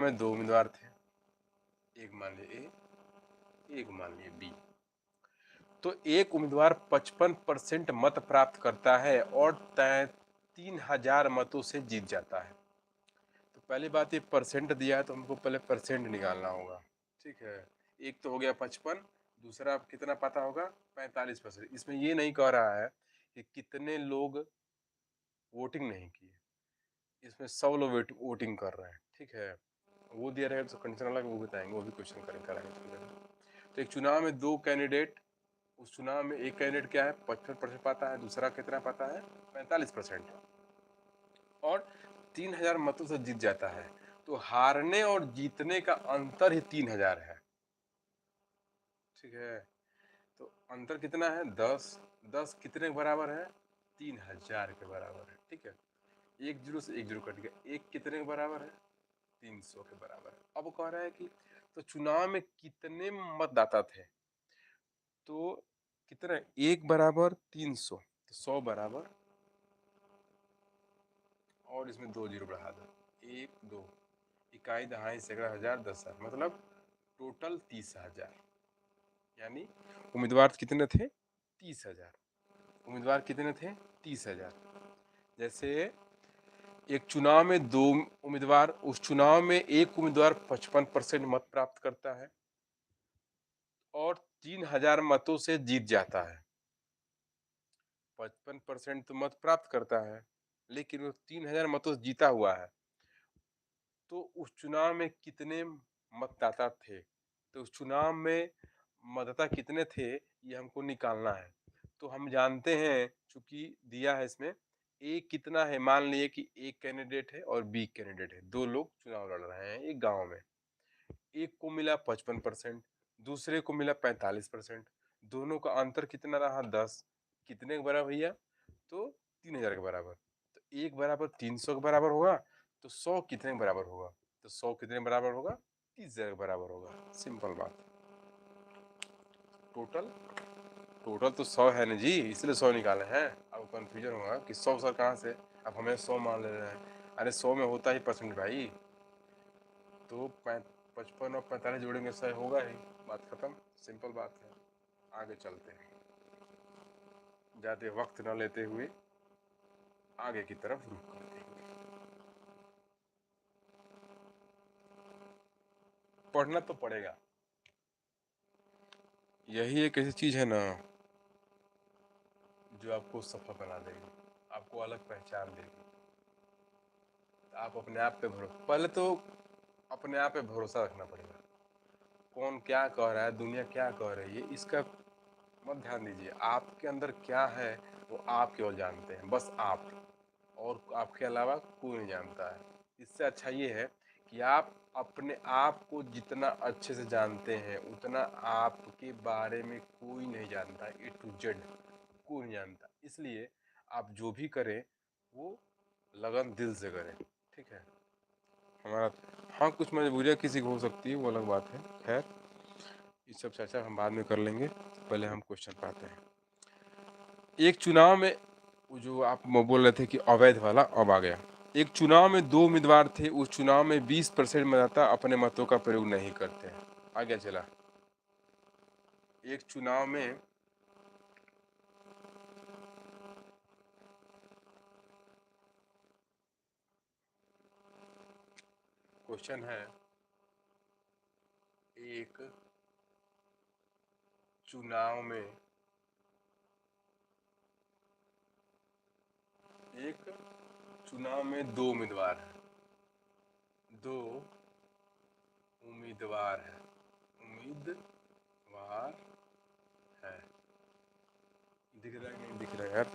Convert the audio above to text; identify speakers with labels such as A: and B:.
A: में दो उम्मीदवार थे, एक मान लिए ए, एक मान लिए बी। तो एक उम्मीदवार 55% मत प्राप्त करता है और 3000 मतों से जीत जाता है। तो पहली बात, ये परसेंट दिया है तो हमको पहले परसेंट निकालना होगा। ठीक है, एक तो हो गया 55, दूसरा कितना पता होगा 45%। इसमें ये नहीं कह रहा है कि कितने लोग वोटिंग नहीं किए, इसमें 100 लोग वोटिंग कर रहे हैं। ठीक है, वो दिया रहेगा तो कंडीशन अलग, वो बताएंगे, वो भी क्वेश्चन कराएंगे। तो एक चुनाव में दो कैंडिडेट, उस चुनाव में एक कैंडिडेट क्या है 55% पाता है, दूसरा कितना पाता है 45%, और 3000 मतों से जीत जाता है। तो हारने और जीतने का अंतर ही 3000 है। ठीक है, तो अंतर कितना है 10। 10 कितने के बराबर है 3000 के बराबर है। ठीक है, एक जीरो से एक जीरो कट गया, एक कितने के बराबर है 300 के बराबर है। अब कह रहा है कि तो चुनाव में कितने मतदाता थे, तो कितना, एक बराबर 300, तो 100 बराबर, और इसमें दो जीरो बढ़ा दो, एक दो, इकाई दहाई सैकड़ा हजार 10,000, मतलब टोटल 30,000। यानी उम्मीदवार कितने थे 30,000, उम्मीदवार कितने थे 30,000। जैसे एक चुनाव में दो उम्मीदवार, उस चुनाव में एक उम्मीदवार 55% मत प्राप्त करता है और 3000 मतों से जीत जाता है। 55% तो मत प्राप्त करता है, लेकिन वो 3000 मतों से जीता हुआ है। तो उस चुनाव में कितने मतदाता थे, तो उस चुनाव में मतदाता कितने थे ये हमको निकालना है। तो हम जानते हैं, चूंकि दिया है इसमें ए कितना है, मान लिए कि एक कैंडिडेट है और बी कैंडिडेट है, दो लोग चुनाव लड़ रहे हैं एक गांव में। एक को मिला 55%, दूसरे को मिला 45%, दोनों का अंतर कितना रहा 10। कितने के बराबर भैया, तो 3000 के बराबर। तो एक बराबर 300 के बराबर होगा, तो 100 कितने के बराबर होगा, तो 100 कितने के बराबर होगा 30,000 के बराबर होगा। सिंपल बात। टोटल टोटल तो 100 है ना जी, इसलिए 100 निकाले हैं। अब कंफ्यूजन होगा कि 100 सर कहाँ से, अब हमें 100 मान ले रहे हैं। अरे 100 में होता ही परसेंट भाई, तो 55 और 45 जोड़ेंगे 100 होगा ही, बात खत्म। सिंपल बात है, आगे चलते हैं, ज़्यादा वक्त न लेते हुए आगे की तरफ रुख करते हुए। पढ़ना तो पड़ेगा, यही एक ऐसी चीज है ना जो आपको सफल बना देगी, आपको अलग पहचान देगी। आप अपने आप पे भरोसा, पहले तो अपने आप पे भरोसा रखना पड़ेगा। कौन क्या कह रहा है, दुनिया क्या कह रही है, इसका मत ध्यान दीजिए। आपके अंदर क्या है वो आप केवल जानते हैं, बस आप, और आपके अलावा कोई नहीं जानता है। इससे अच्छा ये है कि आप अपने आप को जितना अच्छे से जानते हैं उतना आपके बारे में कोई नहीं जानता, ए टू जेड कोई नहीं जानता। इसलिए आप जो भी करें वो लगन दिल से करें। ठीक है, हमारा, हाँ कुछ मजबूरियाँ किसी को हो सकती है, वो अलग बात है। खैर इस सब चर्चा हम बाद में कर लेंगे, पहले हम क्वेश्चन पे आते हैं। एक चुनाव में, जो आप बोल रहे थे कि अवैध वाला, अब आ गया। एक चुनाव में दो उम्मीदवार थे, उस चुनाव में 20% मतदाता अपने मतों का प्रयोग नहीं करते हैं। आ गया चला। एक चुनाव में क्वेश्चन है, एक चुनाव में, एक चुनाव में दो उम्मीदवार हैं, दो उम्मीदवार है, उम्मीदवार है। दिख रहा है कि नहीं दिख रहा है यार,